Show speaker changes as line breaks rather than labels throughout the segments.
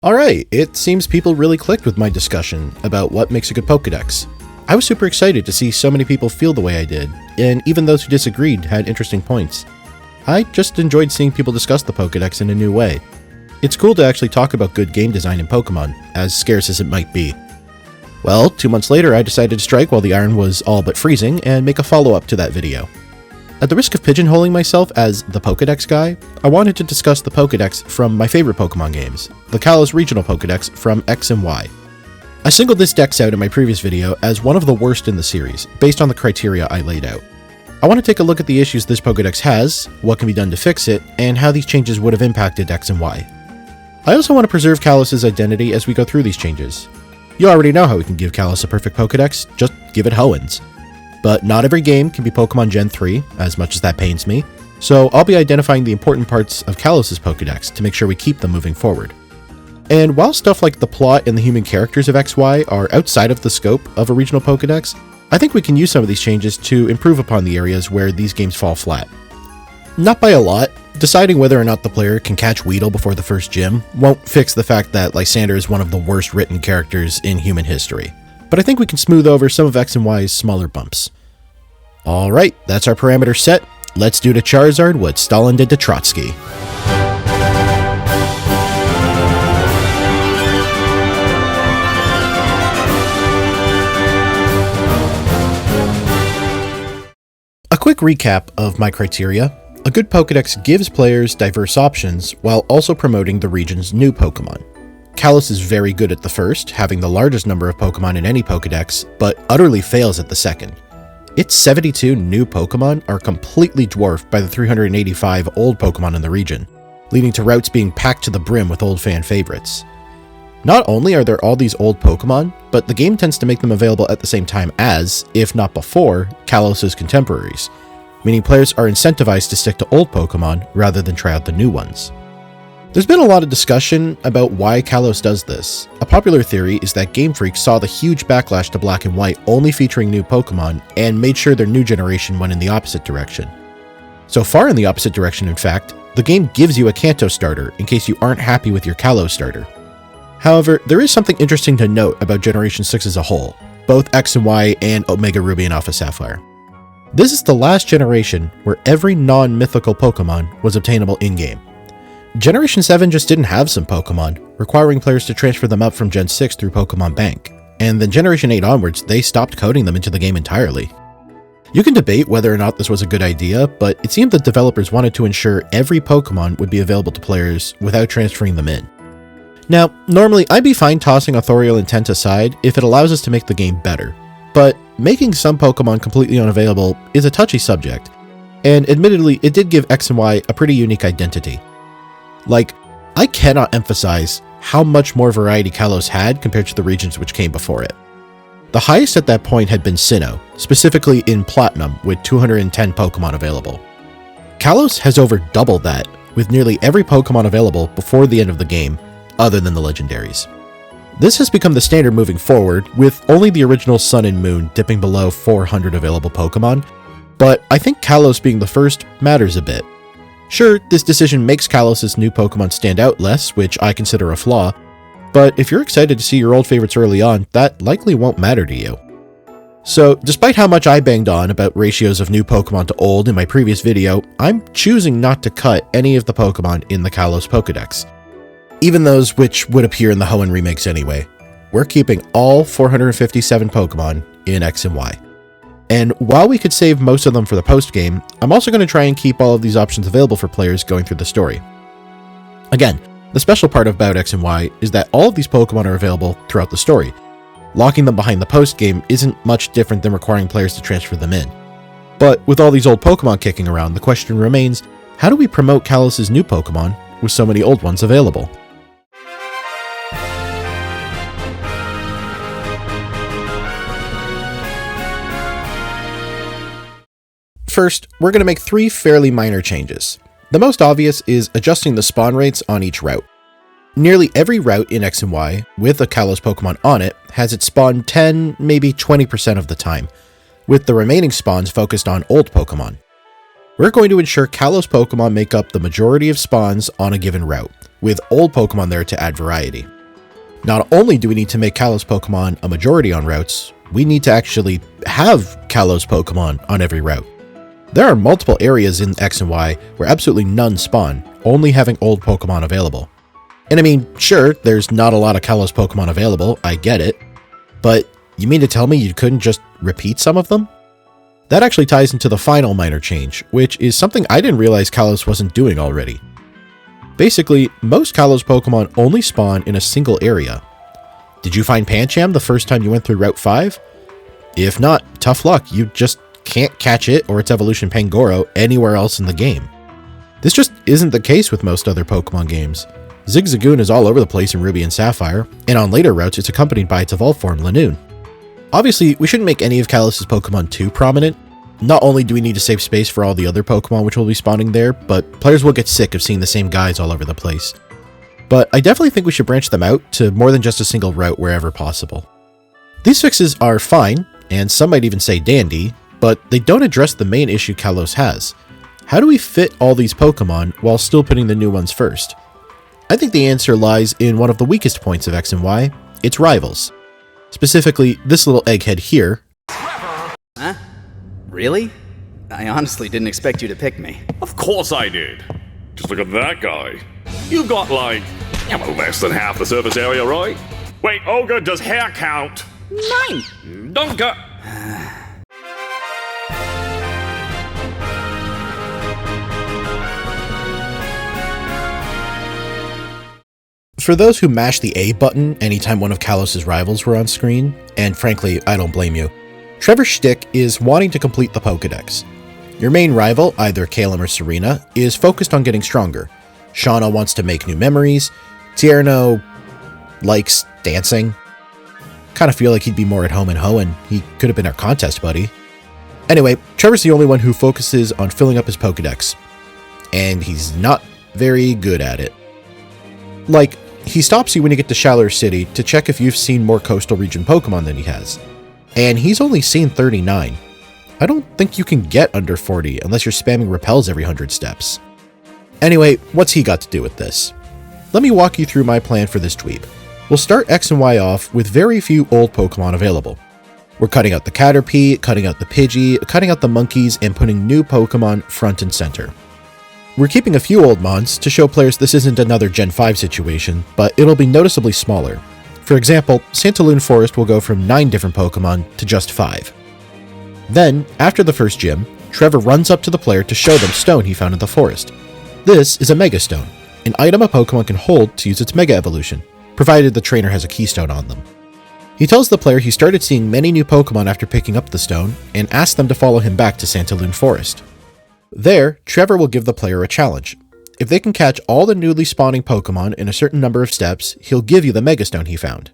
Alright, it seems people really clicked with my discussion about what makes a good Pokédex. I was super excited to see so many people feel the way I did, and even those who disagreed had interesting points. I just enjoyed seeing people discuss the Pokédex in a new way. It's cool to actually talk about good game design in Pokemon, as scarce as it might be. Well, 2 months later I decided to strike while the iron was all but freezing and make a follow-up to that video. At the risk of pigeonholing myself as the Pokédex guy, I wanted to discuss the Pokédex from my favorite Pokemon games, the Kalos regional Pokédex from X and Y. I singled this dex out in my previous video as one of the worst in the series, based on the criteria I laid out. I want to take a look at the issues this Pokédex has, what can be done to fix it, and how these changes would have impacted X and Y. I also want to preserve Kalos' identity as we go through these changes. You already know how we can give Kalos a perfect Pokédex, just give it Hoenns. But not every game can be Pokemon Gen 3, as much as that pains me, so I'll be identifying the important parts of Kalos' Pokédex to make sure we keep them moving forward. And while stuff like the plot and the human characters of XY are outside of the scope of a regional Pokédex, I think we can use some of these changes to improve upon the areas where these games fall flat. Not by a lot. Deciding whether or not the player can catch Weedle before the first gym won't fix the fact that Lysander is one of the worst written characters in human history. But I think we can smooth over some of X and Y's smaller bumps. Alright, that's our parameter set. Let's do to Charizard what Stalin did to Trotsky. A quick recap of my criteria. A good Pokédex gives players diverse options while also promoting the region's new Pokémon. Kalos is very good at the first, having the largest number of Pokémon in any Pokédex, but utterly fails at the second. Its 72 new Pokémon are completely dwarfed by the 385 old Pokémon in the region, leading to routes being packed to the brim with old fan favorites. Not only are there all these old Pokémon, but the game tends to make them available at the same time as, if not before, Kalos' contemporaries, meaning players are incentivized to stick to old Pokémon rather than try out the new ones. There's been a lot of discussion about why Kalos does this. A popular theory is that Game Freak saw the huge backlash to Black and White only featuring new Pokémon and made sure their new generation went in the opposite direction. So far in the opposite direction, in fact, the game gives you a Kanto starter in case you aren't happy with your Kalos starter. However, there is something interesting to note about Generation 6 as a whole, both X and Y and Omega Ruby and Alpha Sapphire. This is the last generation where every non-mythical Pokemon was obtainable in-game. Generation 7 just didn't have some Pokemon, requiring players to transfer them up from Gen 6 through Pokemon Bank, and then Generation 8 onwards, they stopped coding them into the game entirely. You can debate whether or not this was a good idea, but it seemed that developers wanted to ensure every Pokemon would be available to players without transferring them in. Now, normally I'd be fine tossing authorial intent aside if it allows us to make the game better, but making some Pokemon completely unavailable is a touchy subject, and admittedly it did give X and Y a pretty unique identity. I cannot emphasize how much more variety Kalos had compared to the regions which came before it. The highest at that point had been Sinnoh, specifically in Platinum with 210 Pokemon available. Kalos has over doubled that, with nearly every Pokemon available before the end of the game, other than the legendaries. This has become the standard moving forward, with only the original Sun and Moon dipping below 400 available Pokemon, but I think Kalos being the first matters a bit. Sure, this decision makes Kalos' new Pokemon stand out less, which I consider a flaw, but if you're excited to see your old favorites early on, that likely won't matter to you. So, despite how much I banged on about ratios of new Pokemon to old in my previous video, I'm choosing not to cut any of the Pokemon in the Kalos Pokédex, even those which would appear in the Hoenn remakes anyway. We're keeping all 457 Pokemon in X and Y. And while we could save most of them for the post-game, I'm also going to try and keep all of these options available for players going through the story. Again, the special part about X and Y is that all of these Pokemon are available throughout the story. Locking them behind the post-game isn't much different than requiring players to transfer them in. But with all these old Pokemon kicking around, the question remains, how do we promote Kalos' new Pokemon with so many old ones available? First, we're going to make 3 fairly minor changes. The most obvious is adjusting the spawn rates on each route. Nearly every route in X and Y, with a Kalos Pokemon on it, has it spawn 10, maybe 20% of the time, with the remaining spawns focused on old Pokemon. We're going to ensure Kalos Pokemon make up the majority of spawns on a given route, with old Pokemon there to add variety. Not only do we need to make Kalos Pokemon a majority on routes, we need to actually have Kalos Pokemon on every route. There are multiple areas in X and Y where absolutely none spawn, only having old Pokemon available. And I mean, sure, there's not a lot of Kalos Pokemon available, I get it, but you mean to tell me you couldn't just repeat some of them? That actually ties into the final minor change, which is something I didn't realize Kalos wasn't doing already. Basically, most Kalos Pokemon only spawn in a single area. Did you find Pancham the first time you went through Route 5? If not, tough luck, you just can't catch it or its evolution Pangoro anywhere else in the game. This just isn't the case with most other Pokemon games. Zigzagoon is all over the place in Ruby and Sapphire, and on later routes it's accompanied by its evolved form, Lanoon. Obviously, we shouldn't make any of Kalos' Pokemon too prominent. Not only do we need to save space for all the other Pokemon which will be spawning there, but players will get sick of seeing the same guys all over the place. But I definitely think we should branch them out to more than just a single route wherever possible. These fixes are fine, and some might even say dandy, but they don't address the main issue Kalos has. How do we fit all these Pokemon while still putting the new ones first? I think the answer lies in one of the weakest points of X and Y, its rivals. Specifically, this little egghead here.
Trevor! Huh? Really? I honestly didn't expect you to pick me.
Of course I did. Just look at that guy. You've got like, less than half the surface area, right? Wait, Ogre, does hair count? 9! Dunker!
For those who mashed the A button anytime one of Kalos' rivals were on screen, and frankly, I don't blame you, Trevor's shtick is wanting to complete the Pokédex. Your main rival, either Calum or Serena, is focused on getting stronger. Shauna wants to make new memories. Tierno likes dancing. Kind of feel like he'd be more at home in Hoenn. He could have been our contest buddy. Anyway, Trevor's the only one who focuses on filling up his Pokédex. And he's not very good at it. Like, he stops you when you get to Shalour City to check if you've seen more coastal region Pokemon than he has. And he's only seen 39. I don't think you can get under 40 unless you're spamming repels every 100 steps. Anyway, what's he got to do with this? Let me walk you through my plan for this dweeb. We'll start X and Y off with very few old Pokemon available. We're cutting out the Caterpie, cutting out the Pidgey, cutting out the monkeys, and putting new Pokemon front and center. We're keeping a few old mons to show players this isn't another Gen 5 situation, but it'll be noticeably smaller. For example, Santalune Forest will go from 9 different Pokemon to just 5. Then, after the first gym, Trevor runs up to the player to show them stone he found in the forest. This is a Mega Stone, an item a Pokemon can hold to use its Mega Evolution, provided the trainer has a keystone on them. He tells the player he started seeing many new Pokemon after picking up the stone, and asks them to follow him back to Santalune Forest. There, Trevor will give the player a challenge. If they can catch all the newly spawning Pokemon in a certain number of steps, he'll give you the Mega Stone he found.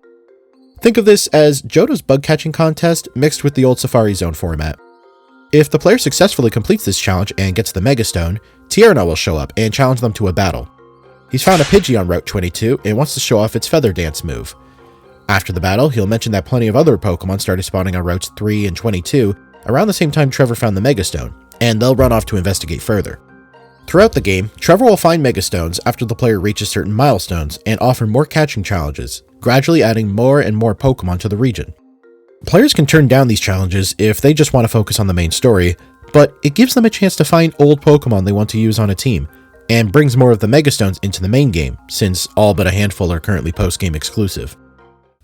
Think of this as Johto's bug catching contest mixed with the old Safari Zone format. If the player successfully completes this challenge and gets the Mega Stone, Tierno will show up and challenge them to a battle. He's found a Pidgey on Route 22 and wants to show off its Feather Dance move. After the battle, he'll mention that plenty of other Pokemon started spawning on Routes 3 and 22 around the same time Trevor found the Mega Stone, and they'll run off to investigate further. Throughout the game, Trevor will find Mega Stones after the player reaches certain milestones and offer more catching challenges, gradually adding more and more Pokemon to the region. Players can turn down these challenges if they just want to focus on the main story, but it gives them a chance to find old Pokemon they want to use on a team, and brings more of the Mega Stones into the main game, since all but a handful are currently post-game exclusive.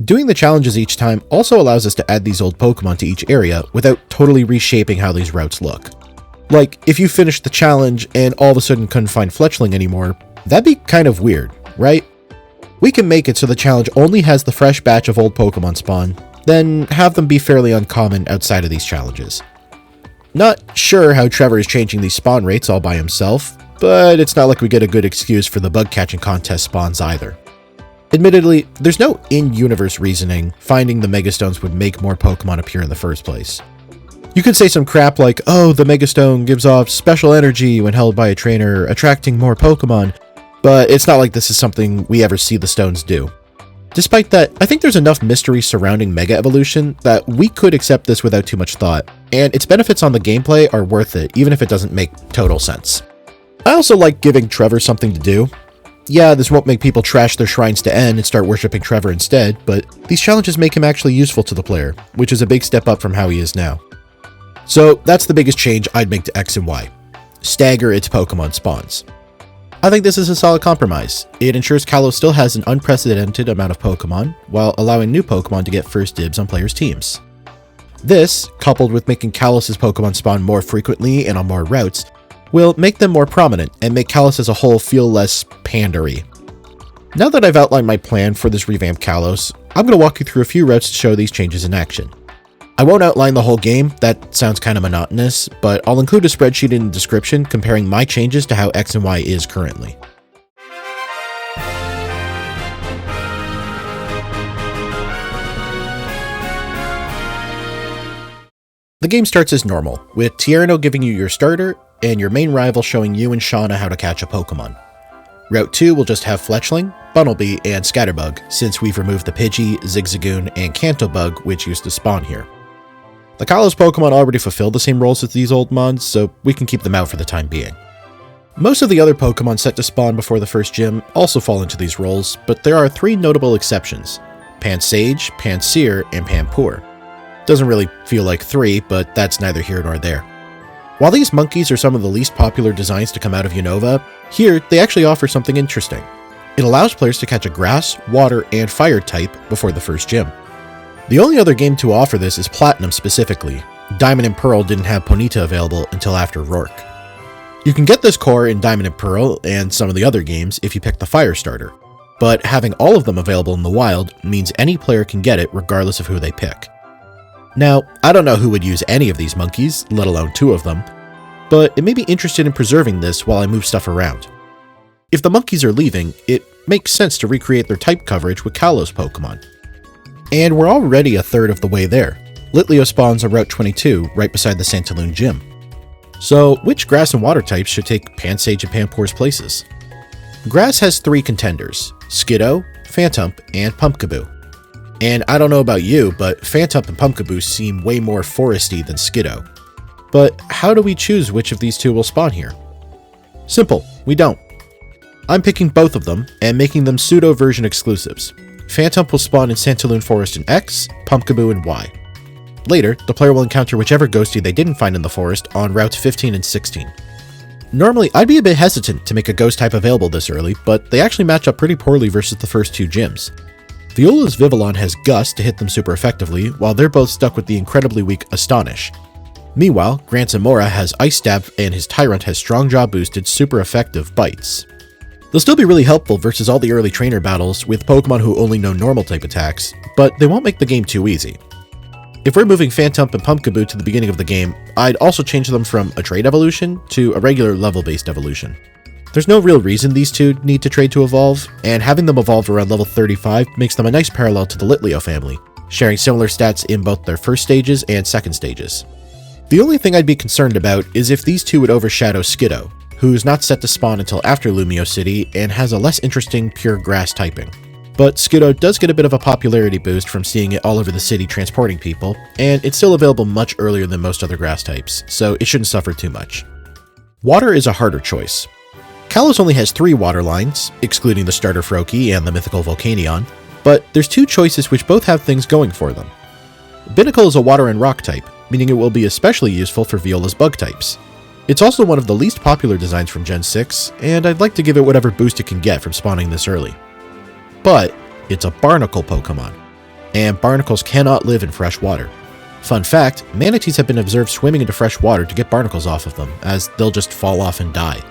Doing the challenges each time also allows us to add these old Pokemon to each area without totally reshaping how these routes look. Like, if you finished the challenge and all of a sudden couldn't find Fletchling anymore, that'd be kind of weird, right? We can make it so the challenge only has the fresh batch of old Pokemon spawn, then have them be fairly uncommon outside of these challenges. Not sure how Trevor is changing these spawn rates all by himself, but it's not like we get a good excuse for the bug catching contest spawns either. Admittedly, there's no in-universe reasoning finding the Mega Stones would make more Pokemon appear in the first place. You could say some crap like, oh, the Mega Stone gives off special energy when held by a trainer, attracting more Pokemon, but it's not like this is something we ever see the stones do. Despite that, I think there's enough mystery surrounding Mega Evolution that we could accept this without too much thought, and its benefits on the gameplay are worth it, even if it doesn't make total sense. I also like giving Trevor something to do. Yeah, this won't make people trash their shrines to end and start worshipping Trevor instead, but these challenges make him actually useful to the player, which is a big step up from how he is now. So that's the biggest change I'd make to X and Y. Stagger its Pokemon spawns. I think this is a solid compromise. It ensures Kalos still has an unprecedented amount of Pokemon, while allowing new Pokemon to get first dibs on players' teams. This, coupled with making Kalos' Pokemon spawn more frequently and on more routes, will make them more prominent and make Kalos as a whole feel less pandery. Now that I've outlined my plan for this revamped Kalos, I'm going to walk you through a few routes to show these changes in action. I won't outline the whole game, that sounds kind of monotonous, but I'll include a spreadsheet in the description comparing my changes to how X and Y is currently. The game starts as normal, with Tierno giving you your starter, and your main rival showing you and Shauna how to catch a Pokemon. Route 2 will just have Fletchling, Bunnelby, and Scatterbug, since we've removed the Pidgey, Zigzagoon, and Cantobug which used to spawn here. The Kalos Pokemon already fulfill the same roles as these old mons, so we can keep them out for the time being. Most of the other Pokemon set to spawn before the first gym also fall into these roles, but there are 3 notable exceptions: Pansage, Pansear, and Panpour. Doesn't really feel like 3, but that's neither here nor there. While these monkeys are some of the least popular designs to come out of Unova, here they actually offer something interesting. It allows players to catch a grass, water, and fire type before the first gym. The only other game to offer this is Platinum specifically. Diamond and Pearl didn't have Ponyta available until after Rourke. You can get this core in Diamond and Pearl and some of the other games if you pick the Fire starter, but having all of them available in the wild means any player can get it regardless of who they pick. Now, I don't know who would use any of these monkeys, let alone 2 of them, but it may be interested in preserving this while I move stuff around. If the monkeys are leaving, it makes sense to recreate their type coverage with Kalos Pokemon. And we're already a third of the way there. Litleo spawns on Route 22, right beside the Santalune gym. So, which grass and water types should take Pansage and Panpour's places? Grass has 3 contenders: Skiddo, Phantump, and Pumpkaboo. And I don't know about you, but Phantump and Pumpkaboo seem way more foresty than Skiddo. But how do we choose which of these 2 will spawn here? Simple, we don't. I'm picking both of them and making them pseudo-version exclusives. Phantump will spawn in Santalune Forest in X, Pumpkaboo in Y. Later, the player will encounter whichever ghostie they didn't find in the forest on routes 15 and 16. Normally, I'd be a bit hesitant to make a ghost type available this early, but they actually match up pretty poorly versus the first 2 gyms. Viola's Vivillon has Gust to hit them super effectively, while they're both stuck with the incredibly weak Astonish. Meanwhile, Grant Zamora has Ice Stab and his Tyrant has Strong Jaw boosted super effective Bites. They'll still be really helpful versus all the early trainer battles with Pokemon who only know normal type attacks, but they won't make the game too easy. If we're moving Phantump and Pumpkaboo to the beginning of the game, I'd also change them from a trade evolution to a regular level-based evolution. There's no real reason these 2 need to trade to evolve, and having them evolve around level 35 makes them a nice parallel to the Litleo family, sharing similar stats in both their first stages and second stages. The only thing I'd be concerned about is if these 2 would overshadow Skiddo, who's not set to spawn until after Lumiose City and has a less interesting pure grass typing. But Skiddo does get a bit of a popularity boost from seeing it all over the city transporting people, and it's still available much earlier than most other grass types, so it shouldn't suffer too much. Water is a harder choice. Kalos only has 3 water lines, excluding the starter Froakie and the mythical Volcanion, but there's 2 choices which both have things going for them. Binacle is a water and rock type, meaning it will be especially useful for Viola's bug types. It's also one of the least popular designs from Gen 6, and I'd like to give it whatever boost it can get from spawning this early. But it's a barnacle Pokemon, and barnacles cannot live in fresh water. Fun fact, manatees have been observed swimming into fresh water to get barnacles off of them, as they'll just fall off and die.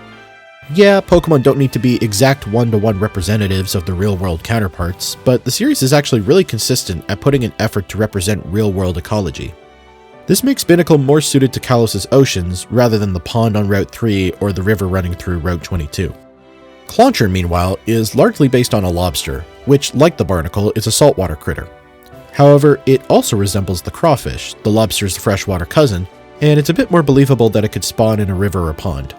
Yeah, Pokemon don't need to be exact one-to-one representatives of the real-world counterparts, but the series is actually really consistent at putting an effort to represent real-world ecology. This makes Binacle more suited to Kalos' oceans rather than the pond on Route 3 or the river running through Route 22. Clauncher, meanwhile, is largely based on a lobster, which, like the barnacle, is a saltwater critter. However, it also resembles the crawfish, the lobster's freshwater cousin, and it's a bit more believable that it could spawn in a river or pond.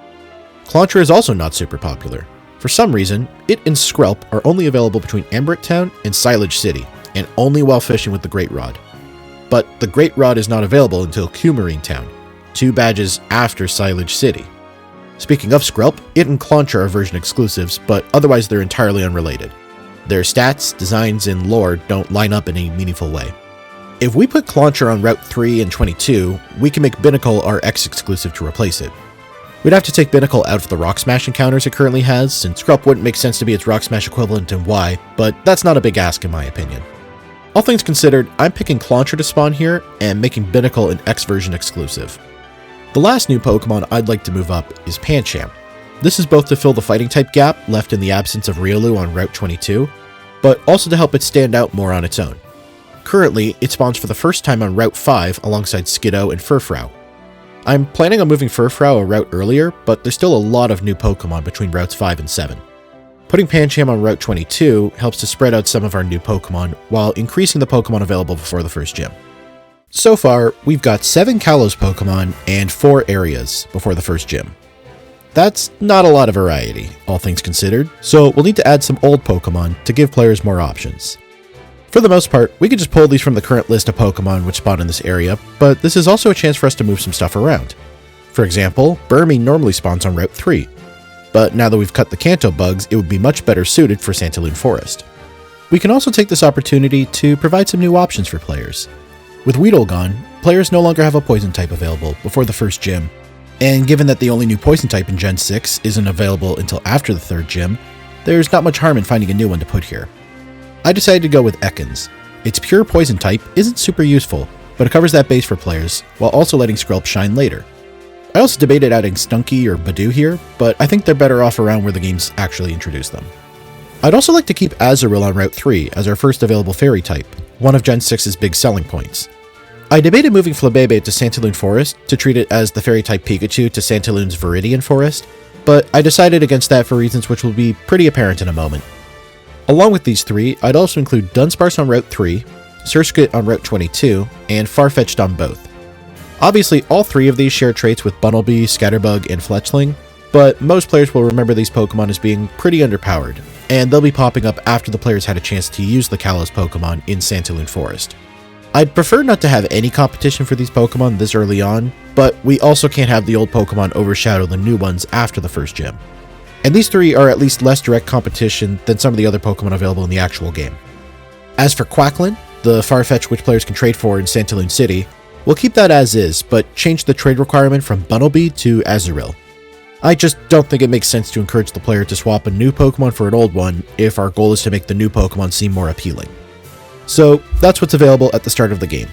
Clauncher is also not super popular. For some reason, it and Skrelp are only available between Ambrit Town and Silage City, and only while fishing with the Great Rod. But the Great Rod is not available until Coumarine Town, 2 badges after Silage City. Speaking of Skrelp, it and Clauncher are version exclusives, but otherwise they're entirely unrelated. Their stats, designs, and lore don't line up in any meaningful way. If we put Clauncher on Route 3 and 22, we can make Binnacle our X exclusive to replace it. We'd have to take Binnacle out of the Rock Smash encounters it currently has, since Skrelp wouldn't make sense to be its Rock Smash equivalent in Y, but that's not a big ask in my opinion. All things considered, I'm picking Clauncher to spawn here, and making Binnacle an X version exclusive. The last new Pokemon I'd like to move up is Pancham. This is both to fill the fighting type gap left in the absence of Riolu on Route 22, but also to help it stand out more on its own. Currently, it spawns for the first time on Route 5 alongside Skiddo and Furfrou. I'm planning on moving Furfrou a route earlier, but there's still a lot of new Pokemon between routes 5 and 7. Putting Pancham on Route 22 helps to spread out some of our new Pokemon, while increasing the Pokemon available before the first gym. So far, we've got 7 Kalos Pokemon and 4 areas before the first gym. That's not a lot of variety, all things considered, so we'll need to add some old Pokemon to give players more options. For the most part, we could just pull these from the current list of Pokemon which spawn in this area, but this is also a chance for us to move some stuff around. For example, Burmy normally spawns on Route 3, but now that we've cut the Kanto bugs, it would be much better suited for Santalune Forest. We can also take this opportunity to provide some new options for players. With Weedle gone, players no longer have a Poison type available before the first gym, and given that the only new Poison type in Gen 6 isn't available until after the third gym, there's not much harm in finding a new one to put here. I decided to go with Ekans. Its pure Poison type isn't super useful, but it covers that base for players, while also letting Skrelp shine later. I also debated adding Stunky or Badoo here, but I think they're better off around where the games actually introduce them. I'd also like to keep Azurill on Route 3 as our first available Fairy type, one of Gen 6's big selling points. I debated moving Flabebe to Santalune Forest to treat it as the Fairy type Pikachu to Santalune's Viridian Forest, but I decided against that for reasons which will be pretty apparent in a moment. Along with these 3, I'd also include Dunsparce on Route 3, Surskit on Route 22, and Farfetch'd on both. Obviously, all 3 of these share traits with Bunnelby, Scatterbug, and Fletchling, but most players will remember these Pokemon as being pretty underpowered, and they'll be popping up after the players had a chance to use the Kalos Pokemon in Santalune Forest. I'd prefer not to have any competition for these Pokemon this early on, but we also can't have the old Pokemon overshadow the new ones after the first gym. And these 3 are at least less direct competition than some of the other Pokemon available in the actual game. As for Quackland, the Farfetch which players can trade for in Santalune City, we'll keep that as is, but change the trade requirement from Bunnelby to Azurill. I just don't think it makes sense to encourage the player to swap a new Pokemon for an old one if our goal is to make the new Pokemon seem more appealing. So that's what's available at the start of the game.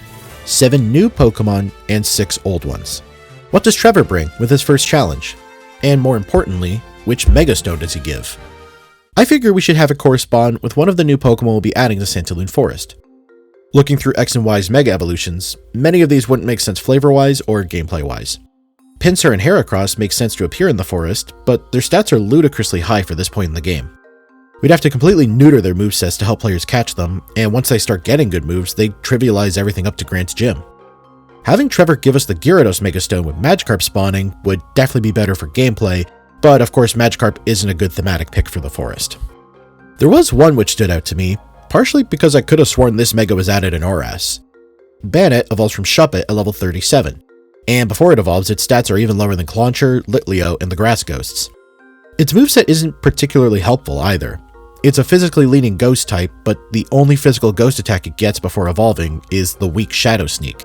7 new Pokemon and 6 old ones. What does Trevor bring with his first challenge? And more importantly, which Mega Stone does he give? I figure we should have it correspond with one of the new Pokemon we'll be adding to Santalune Forest. Looking through X and Y's Mega Evolutions, many of these wouldn't make sense flavor-wise or gameplay-wise. Pinsir and Heracross make sense to appear in the forest, but their stats are ludicrously high for this point in the game. We'd have to completely neuter their movesets to help players catch them, and once they start getting good moves, they trivialize everything up to Grant's Gym. Having Trevor give us the Gyarados Mega Stone with Magikarp spawning would definitely be better for gameplay, but of course Magikarp isn't a good thematic pick for the forest. There was one which stood out to me, partially because I could have sworn this Mega was added in ORAS. Bannet evolves from Shuppet at level 37, and before it evolves its stats are even lower than Clauncher, Litleo, and the Grass Ghosts. Its moveset isn't particularly helpful either. It's a physically leaning ghost type, but the only physical ghost attack it gets before evolving is the weak Shadow Sneak.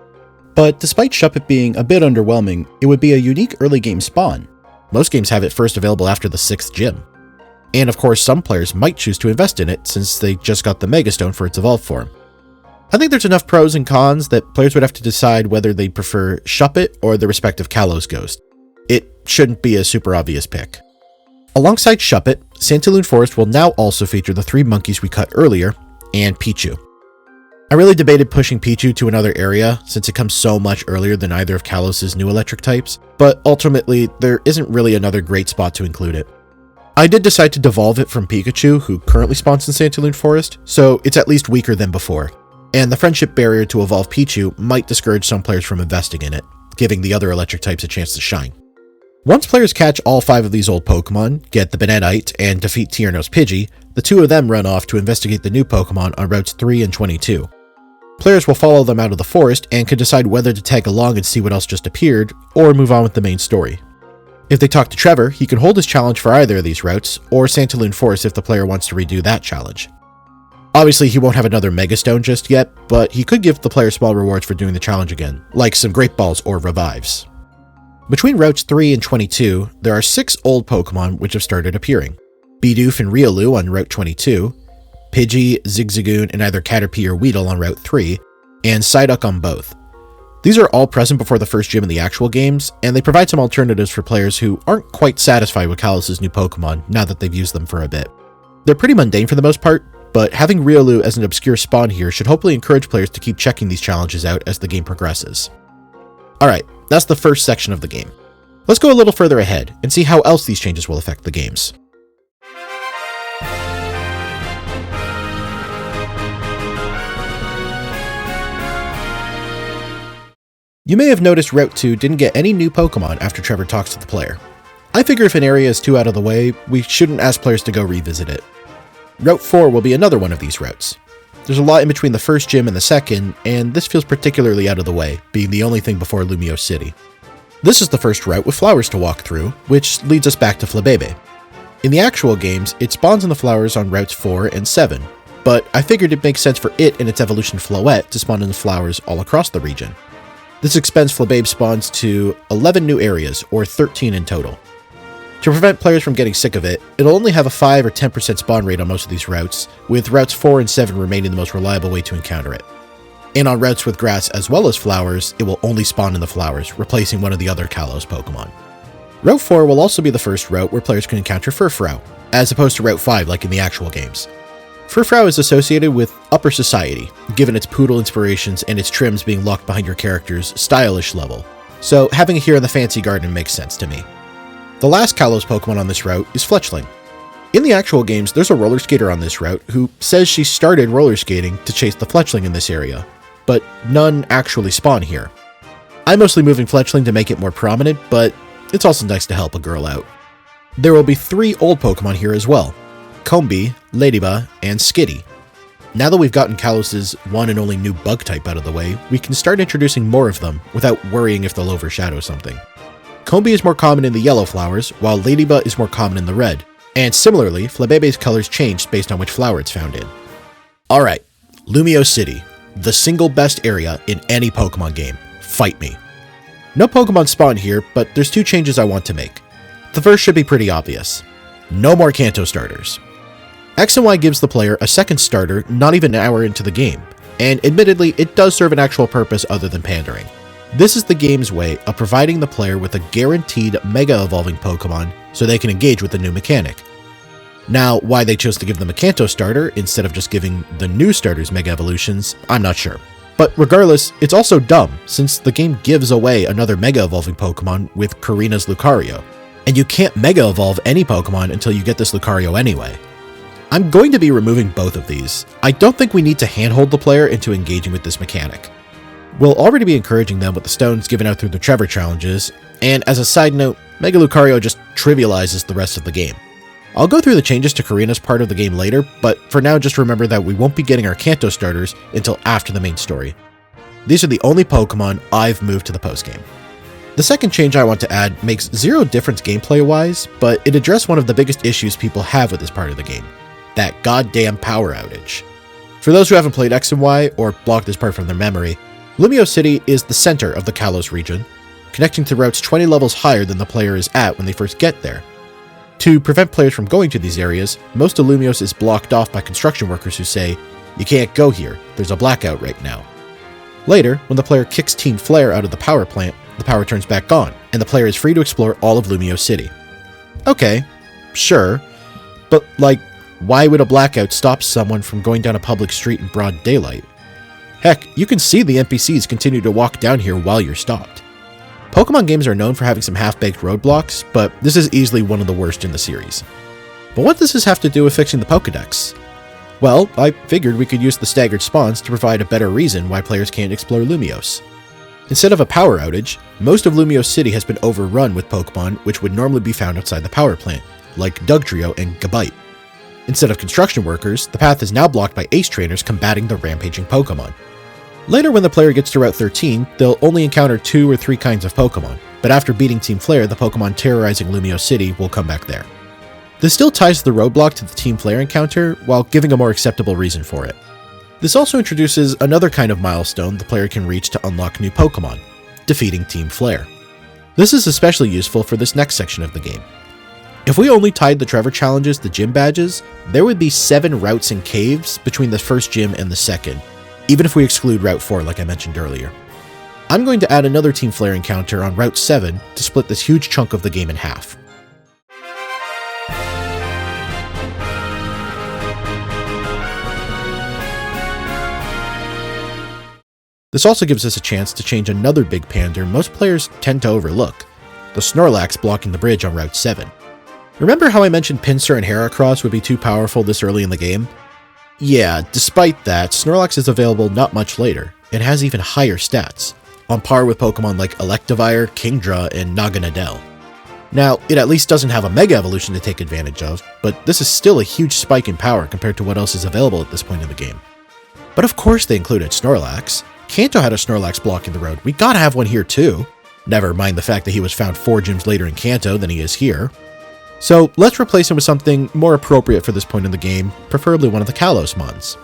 But despite Shuppet being a bit underwhelming, it would be a unique early game spawn. Most games have it first available after the 6th gym. And of course some players might choose to invest in it since they just got the Mega Stone for its evolved form. I think there's enough pros and cons that players would have to decide whether they prefer Shuppet or the respective Kalos Ghost. It shouldn't be a super obvious pick. Alongside Shuppet, Santalune Forest will now also feature the 3 monkeys we cut earlier, and Pichu. I really debated pushing Pichu to another area since it comes so much earlier than either of Kalos' new electric types, but ultimately there isn't really another great spot to include it. I did decide to devolve it from Pikachu, who currently spawns in Santalune Forest, so it's at least weaker than before, and the friendship barrier to evolve Pichu might discourage some players from investing in it, giving the other electric types a chance to shine. Once players catch all 5 of these old Pokemon, get the Bananite, and defeat Tiernos Pidgey, the 2 of them run off to investigate the new Pokemon on routes 3 and 22. Players will follow them out of the forest and can decide whether to tag along and see what else just appeared, or move on with the main story. If they talk to Trevor, he can hold his challenge for either of these routes, or Santalune Forest if the player wants to redo that challenge. Obviously, he won't have another Mega Stone just yet, but he could give the player small rewards for doing the challenge again, like some Great Balls or Revives. Between routes 3 and 22, there are 6 old Pokemon which have started appearing. Bidoof and Riolu on Route 22, Pidgey, Zigzagoon, and either Caterpie or Weedle on Route 3, and Psyduck on both. These are all present before the first gym in the actual games, and they provide some alternatives for players who aren't quite satisfied with Kalos' new Pokemon now that they've used them for a bit. They're pretty mundane for the most part, but having Riolu as an obscure spawn here should hopefully encourage players to keep checking these challenges out as the game progresses. Alright, that's the first section of the game. Let's go a little further ahead and see how else these changes will affect the games. You may have noticed Route 2 didn't get any new Pokemon after Trevor talks to the player. I figure if an area is too out of the way, we shouldn't ask players to go revisit it. Route 4 will be another one of these routes. There's a lot in between the first gym and the second, and this feels particularly out of the way, being the only thing before Lumiose City. This is the first route with flowers to walk through, which leads us back to Flabebe. In the actual games, it spawns in the flowers on routes 4 and 7, but I figured it makes sense for it and its evolution Floette to spawn in the flowers all across the region. This expands Flabebe spawns to 11 new areas, or 13 in total. To prevent players from getting sick of it, it'll only have a 5 or 10% spawn rate on most of these routes, with routes 4 and 7 remaining the most reliable way to encounter it. And on routes with grass as well as flowers, it will only spawn in the flowers, replacing one of the other Kalos Pokemon. Route 4 will also be the first route where players can encounter Furfrou, as opposed to Route 5 like in the actual games. Furfrou is associated with upper society, given its poodle inspirations and its trims being locked behind your character's stylish level, so having it here in the fancy garden makes sense to me. The last Kalos Pokemon on this route is Fletchling. In the actual games, there's a roller skater on this route who says she started roller skating to chase the Fletchling in this area, but none actually spawn here. I'm mostly moving Fletchling to make it more prominent, but it's also nice to help a girl out. There will be 3 old Pokemon here as well, Combee, Ladybug, and Skitty. Now that we've gotten Kalos' one and only new bug type out of the way, we can start introducing more of them without worrying if they'll overshadow something. Combee is more common in the yellow flowers, while Ladybug is more common in the red, and similarly, Flabebe's colors changed based on which flower it's found in. Alright, Lumiose City, the single best area in any Pokemon game. Fight me. No Pokemon spawn here, but there's 2 changes I want to make. The first should be pretty obvious. No more Kanto starters. X and Y gives the player a second starter not even an hour into the game, and admittedly, it does serve an actual purpose other than pandering. This is the game's way of providing the player with a guaranteed Mega Evolving Pokemon so they can engage with the new mechanic. Now, why they chose to give them a Kanto starter instead of just giving the new starters Mega Evolutions, I'm not sure. But regardless, it's also dumb, since the game gives away another Mega Evolving Pokemon with Karina's Lucario, and you can't Mega Evolve any Pokemon until you get this Lucario anyway. I'm going to be removing both of these. I don't think we need to handhold the player into engaging with this mechanic. We'll already be encouraging them with the stones given out through the Trevor challenges, and as a side note, Mega Lucario just trivializes the rest of the game. I'll go through the changes to Karina's part of the game later, but for now just remember that we won't be getting our Kanto starters until after the main story. These are the only Pokemon I've moved to the postgame. The second change I want to add makes zero difference gameplay-wise, but it addressed one of the biggest issues people have with this part of the game, that goddamn power outage. For those who haven't played X and Y, or blocked this part from their memory, Lumiose City is the center of the Kalos region, connecting to routes 20 levels higher than the player is at when they first get there. To prevent players from going to these areas, most of Lumiose is blocked off by construction workers who say, "You can't go here, there's a blackout right now." Later, when the player kicks Team Flare out of the power plant, the power turns back on, and the player is free to explore all of Lumiose City. Okay, sure, but why would a blackout stop someone from going down a public street in broad daylight? Heck, you can see the NPCs continue to walk down here while you're stopped. Pokemon games are known for having some half-baked roadblocks, but this is easily one of the worst in the series. But what does this have to do with fixing the Pokédex? Well, I figured we could use the staggered spawns to provide a better reason why players can't explore Lumiose. Instead of a power outage, most of Lumiose City has been overrun with Pokemon which would normally be found outside the power plant, like Dugtrio and Gabite. Instead of construction workers, the path is now blocked by ace trainers combating the rampaging Pokemon. Later when the player gets to Route 13, they'll only encounter 2 or 3 kinds of Pokemon, but after beating Team Flare, the Pokemon terrorizing Lumiose City will come back there. This still ties the roadblock to the Team Flare encounter, while giving a more acceptable reason for it. This also introduces another kind of milestone the player can reach to unlock new Pokemon, defeating Team Flare. This is especially useful for this next section of the game. If we only tied the Trevor challenges to gym badges, there would be 7 routes and caves between the first gym and the second, even if we exclude Route 4 like I mentioned earlier. I'm going to add another Team Flare encounter on Route 7 to split this huge chunk of the game in half. This also gives us a chance to change another big pander most players tend to overlook, the Snorlax blocking the bridge on Route 7. Remember how I mentioned Pinsir and Heracross would be too powerful this early in the game? Yeah, despite that, Snorlax is available not much later, and has even higher stats, on par with Pokemon like Electivire, Kingdra, and Naganadel. Now, it at least doesn't have a Mega Evolution to take advantage of, but this is still a huge spike in power compared to what else is available at this point in the game. But of course they included Snorlax. Kanto had a Snorlax blocking the road, we gotta have one here too. Never mind the fact that he was found 4 gyms later in Kanto than he is here. So let's replace him with something more appropriate for this point in the game, preferably one of the Kalos mons.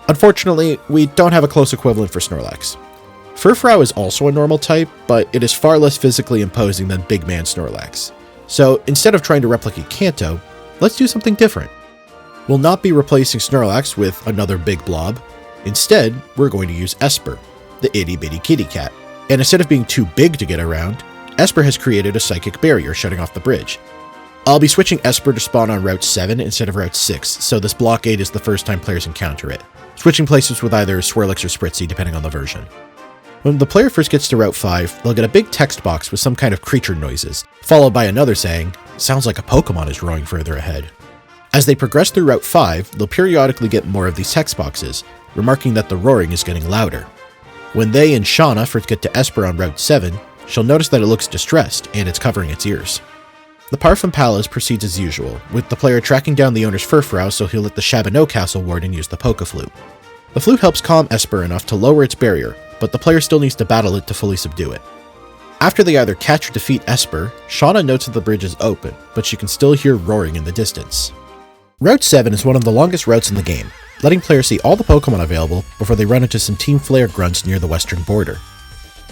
Unfortunately, we don't have a close equivalent for Snorlax. Furfrou is also a normal type, but it is far less physically imposing than Big Man Snorlax. So instead of trying to replicate Kanto, let's do something different. We'll not be replacing Snorlax with another big blob. Instead, we're going to use Esper, the itty-bitty kitty cat. And instead of being too big to get around, Esper has created a psychic barrier shutting off the bridge. I'll be switching Esper to spawn on Route 7 instead of Route 6, so this blockade is the first time players encounter it, switching places with either Swirlix or Spritzee depending on the version. When the player first gets to Route 5, they'll get a big text box with some kind of creature noises, followed by another saying, "Sounds like a Pokemon is roaring further ahead." As they progress through Route 5, they'll periodically get more of these text boxes, remarking that the roaring is getting louder. When they and Shauna first get to Esper on Route 7, she'll notice that it looks distressed and it's covering its ears. The Parfum Palace proceeds as usual, with the player tracking down the owner's Furfrou so he'll let the Chabanneau Castle warden use the Poké-Flute. The flute helps calm Esper enough to lower its barrier, but the player still needs to battle it to fully subdue it. After they either catch or defeat Esper, Shauna notes that the bridge is open, but she can still hear roaring in the distance. Route 7 is one of the longest routes in the game, letting players see all the Pokemon available before they run into some Team Flare grunts near the western border.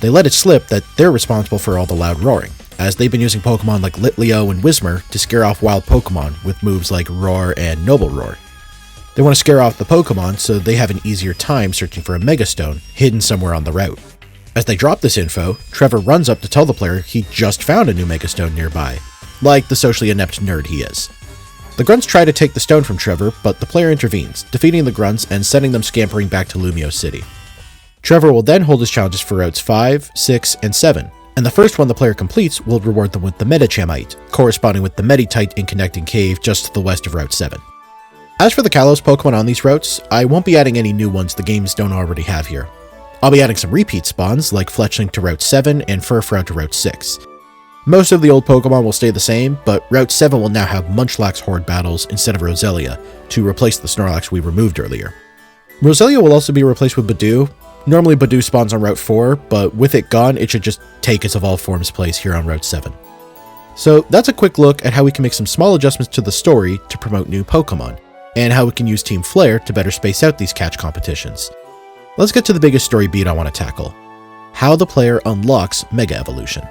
They let it slip that they're responsible for all the loud roaring, as they've been using Pokemon like Litleo and Whismur to scare off wild Pokemon with moves like Roar and Noble Roar. They want to scare off the Pokemon so they have an easier time searching for a Megastone hidden somewhere on the route. As they drop this info, Trevor runs up to tell the player he just found a new Megastone nearby, like the socially inept nerd he is. The grunts try to take the stone from Trevor, but the player intervenes, defeating the grunts and sending them scampering back to Lumiose City. Trevor will then hold his challenges for routes 5, 6, and 7, and the first one the player completes will reward them with the Medichamite, corresponding with the Meditite in Connecting Cave just to the west of Route 7. As for the Kalos Pokemon on these routes, I won't be adding any new ones the games don't already have here. I'll be adding some repeat spawns like Fletchling to Route 7 and Furfrou to Route 6. Most of the old Pokemon will stay the same, but Route 7 will now have Munchlax Horde battles instead of Roselia, to replace the Snorlax we removed earlier. Roselia will also be replaced with Badoo. Normally Badoo spawns on Route 4, but with it gone, it should just take its evolved form's place here on Route 7. So that's a quick look at how we can make some small adjustments to the story to promote new Pokemon, and how we can use Team Flare to better space out these catch competitions. Let's get to the biggest story beat I want to tackle: how the player unlocks Mega Evolution.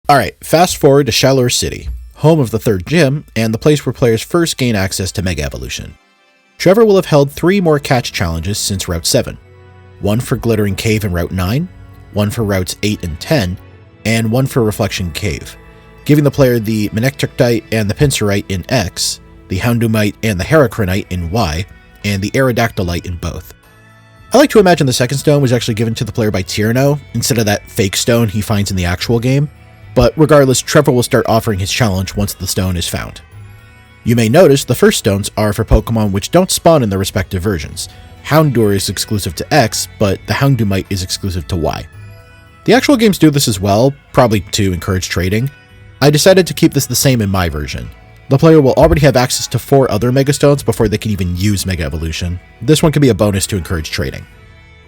Alright, fast forward to Shalour City, home of the third gym, and the place where players first gain access to Mega Evolution. Trevor will have held 3 more catch challenges since Route 7. One for Glittering Cave in Route 9, one for Routes 8 and 10, and one for Reflection Cave, giving the player the Manectrictite and the Pinsirite in X, the Houndoomite and the Heracronite in Y, and the Aerodactylite in both. I like to imagine the second stone was actually given to the player by Tierno, instead of that fake stone he finds in the actual game, but regardless, Trevor will start offering his challenge once the stone is found. You may notice the first stones are for Pokemon which don't spawn in their respective versions. Houndour is exclusive to X, but the Houndoomite is exclusive to Y. The actual games do this as well, probably to encourage trading. I decided to keep this the same in my version. The player will already have access to 4 other Megastones before they can even use Mega Evolution. This one can be a bonus to encourage trading.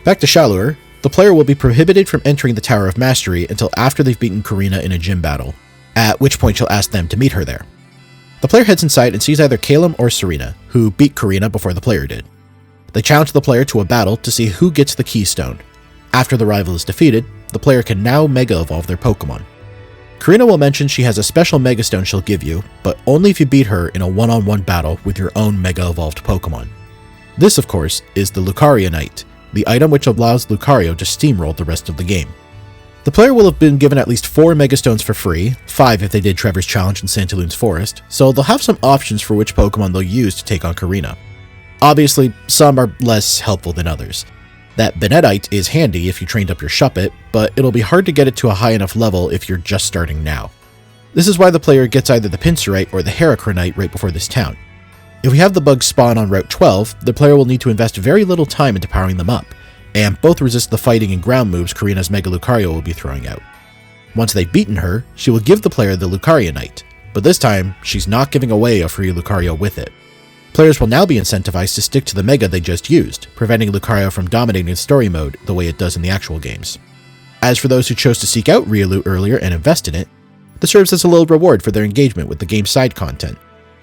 Back to Shalour, the player will be prohibited from entering the Tower of Mastery until after they've beaten Karina in a gym battle, at which point she'll ask them to meet her there. The player heads inside and sees either Calum or Serena, who beat Karina before the player did. They challenge the player to a battle to see who gets the Keystone. After the rival is defeated, the player can now Mega Evolve their Pokemon. Karina will mention she has a special Megastone she'll give you, but only if you beat her in a one-on-one battle with your own Mega Evolved Pokemon. This, of course, is the Lucario Knight, the item which allows Lucario to steamroll the rest of the game. The player will have been given at least 4 Megastones for free, 5 if they did Trevor's challenge in Santalune's Forest, so they'll have some options for which Pokemon they'll use to take on Karina. Obviously, some are less helpful than others. That Benedite is handy if you trained up your Shuppet, but it'll be hard to get it to a high enough level if you're just starting now. This is why the player gets either the Pinsirite or the Heracronite right before this town. If we have the bugs spawn on Route 12, the player will need to invest very little time into powering them up, and both resist the fighting and ground moves Karina's Mega Lucario will be throwing out. Once they've beaten her, she will give the player the Lucario Knight, but this time, she's not giving away a free Lucario with it. Players will now be incentivized to stick to the Mega they just used, preventing Lucario from dominating story mode the way it does in the actual games. As for those who chose to seek out Riolu earlier and invest in it, this serves as a little reward for their engagement with the game's side content.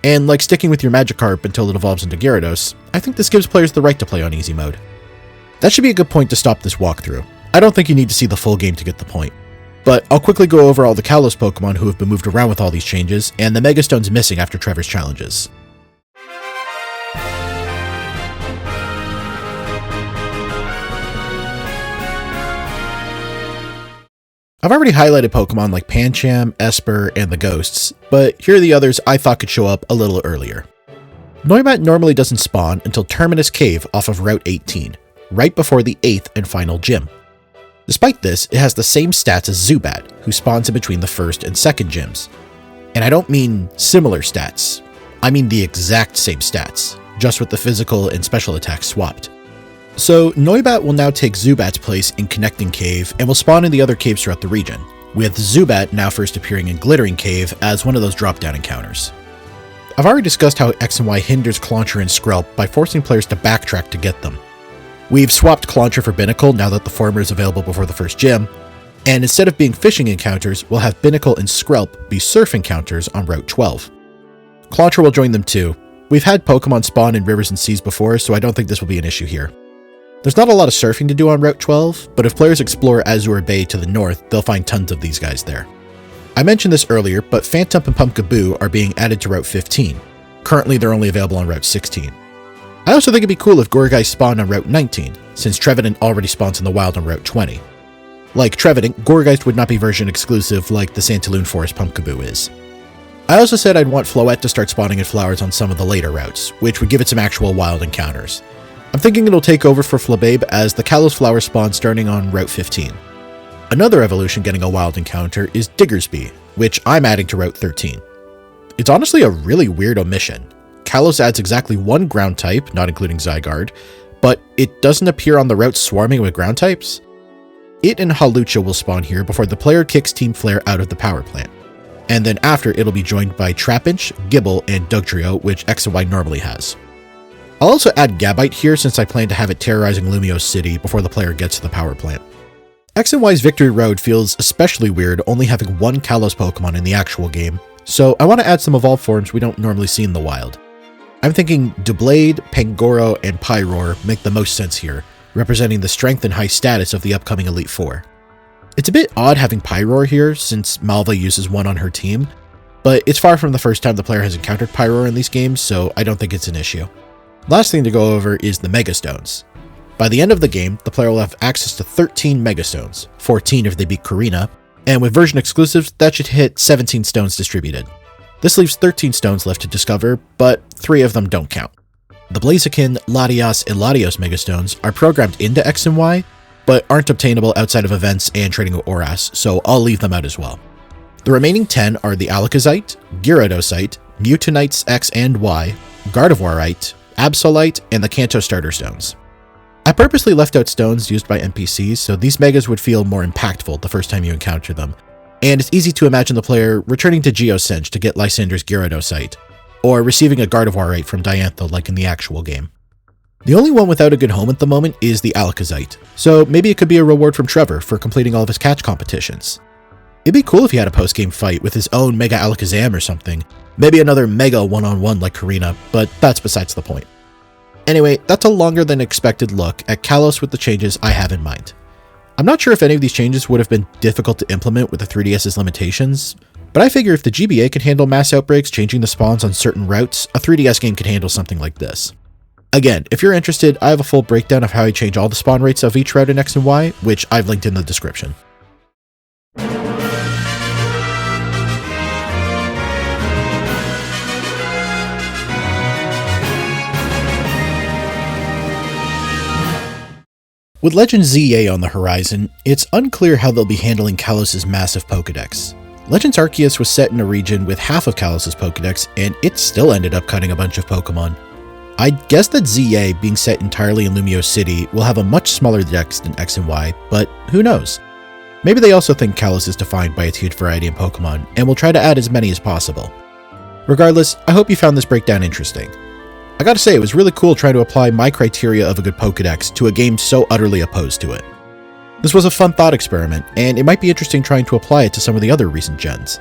And like sticking with your Magikarp until it evolves into Gyarados, I think this gives players the right to play on easy mode. That should be a good point to stop this walkthrough. I don't think you need to see the full game to get the point. But I'll quickly go over all the Kalos Pokemon who have been moved around with all these changes, and the Megastones missing after Trevor's challenges. I've already highlighted Pokemon like Pancham, Esper, and the Ghosts, but here are the others I thought could show up a little earlier. Noibat normally doesn't spawn until Terminus Cave off of Route 18, right before the 8th and final gym. Despite this, it has the same stats as Zubat, who spawns in between the first and second gyms. And I don't mean similar stats, I mean the exact same stats, just with the physical and special attacks swapped. So Noibat will now take Zubat's place in Connecting Cave and will spawn in the other caves throughout the region, with Zubat now first appearing in Glittering Cave as one of those drop-down encounters. I've already discussed how X and Y hinders Clauncher and Skrelp by forcing players to backtrack to get them. We've swapped Clauncher for Binnacle now that the former is available before the first gym, and instead of being fishing encounters, we'll have Binnacle and Skrelp be surf encounters on Route 12. Clauncher will join them too. We've had Pokemon spawn in rivers and seas before, so I don't think this will be an issue here. There's not a lot of surfing to do on Route 12, but if players explore Azure Bay to the north, they'll find tons of these guys there. I mentioned this earlier, but Phantump and Pumpkaboo are being added to Route 15. Currently, they're only available on Route 16. I also think it'd be cool if Gourgeist spawned on Route 19, since Trevenant already spawns in the wild on Route 20. Like Trevenant, Gourgeist would not be version exclusive like the Santalune Forest Pumpkaboo is. I also said I'd want Floette to start spawning in flowers on some of the later routes, which would give it some actual wild encounters. I'm thinking it'll take over for Flababe as the Kalos flower spawns starting on Route 15. Another evolution getting a wild encounter is Diggersby, which I'm adding to Route 13. It's honestly a really weird omission. Kalos adds exactly one ground type, not including Zygarde, but it doesn't appear on the route swarming with ground types. It and Hawlucha will spawn here before the player kicks Team Flare out of the power plant. And then after, it'll be joined by Trapinch, Gible, and Dugtrio, which X and Y normally has. I'll also add Gabite here since I plan to have it terrorizing Lumiose City before the player gets to the power plant. X and Y's Victory Road feels especially weird only having one Kalos Pokemon in the actual game, so I want to add some evolved forms we don't normally see in the wild. I'm thinking Doublade, Pangoro, and Pyroar make the most sense here, representing the strength and high status of the upcoming Elite Four. It's a bit odd having Pyroar here since Malva uses one on her team, but it's far from the first time the player has encountered Pyroar in these games, so I don't think it's an issue. Last thing to go over is the Megastones. By the end of the game, the player will have access to 13 Megastones, 14 if they beat Karina, and with version exclusives, that should hit 17 stones distributed. This leaves 13 stones left to discover, but 3 of them don't count. The Blaziken, Latias, and Latios Megastones are programmed into X and Y, but aren't obtainable outside of events and trading with Oras, so I'll leave them out as well. The remaining 10 are the Alakazite, Gyarados, Mutanites X and Y, Gardevoirite, Absolite, and the Kanto Starter Stones. I purposely left out stones used by NPCs so these Megas would feel more impactful the first time you encounter them, and it's easy to imagine the player returning to Geosench to get Lysander's Gyarados, or receiving a Gardevoir from Diantha like in the actual game. The only one without a good home at the moment is the Alakazam, so maybe it could be a reward from Trevor for completing all of his catch competitions. It'd be cool if he had a post-game fight with his own Mega Alakazam or something, maybe another Mega one-on-one like Karina, but that's besides the point. Anyway, that's a longer than expected look at Kalos with the changes I have in mind. I'm not sure if any of these changes would have been difficult to implement with the 3DS's limitations, but I figure if the GBA could handle mass outbreaks changing the spawns on certain routes, a 3DS game could handle something like this. Again, if you're interested, I have a full breakdown of how I change all the spawn rates of each route in X and Y, which I've linked in the description. With Legend ZA on the horizon, it's unclear how they'll be handling Kalos' massive Pokédex. Legends Arceus was set in a region with half of Kalos' Pokédex, and it still ended up cutting a bunch of Pokémon. I'd guess that ZA, being set entirely in Lumiose City, will have a much smaller dex than X and Y, but who knows? Maybe they also think Kalos is defined by its huge variety in Pokémon, and will try to add as many as possible. Regardless, I hope you found this breakdown interesting. I gotta say, it was really cool trying to apply my criteria of a good Pokédex to a game so utterly opposed to it. This was a fun thought experiment, and it might be interesting trying to apply it to some of the other recent gens.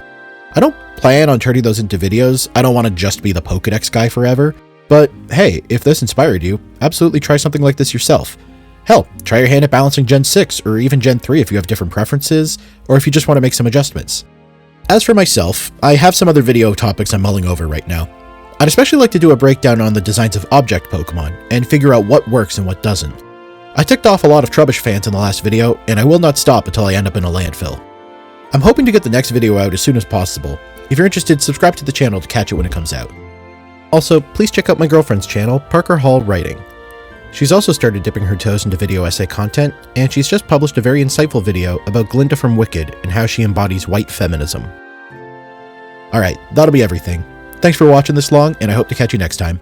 I don't plan on turning those into videos, I don't want to just be the Pokédex guy forever, but hey, if this inspired you, absolutely try something like this yourself. Hell, try your hand at balancing Gen 6 or even Gen 3 if you have different preferences, or if you just want to make some adjustments. As for myself, I have some other video topics I'm mulling over right now. I'd especially like to do a breakdown on the designs of object Pokemon, and figure out what works and what doesn't. I ticked off a lot of Trubbish fans in the last video, and I will not stop until I end up in a landfill. I'm hoping to get the next video out as soon as possible. If you're interested, subscribe to the channel to catch it when it comes out. Also, please check out my girlfriend's channel, Parker Hall Writing. She's also started dipping her toes into video essay content, and she's just published a very insightful video about Glinda from Wicked and how she embodies white feminism. Alright, that'll be everything. Thanks for watching this long, and I hope to catch you next time.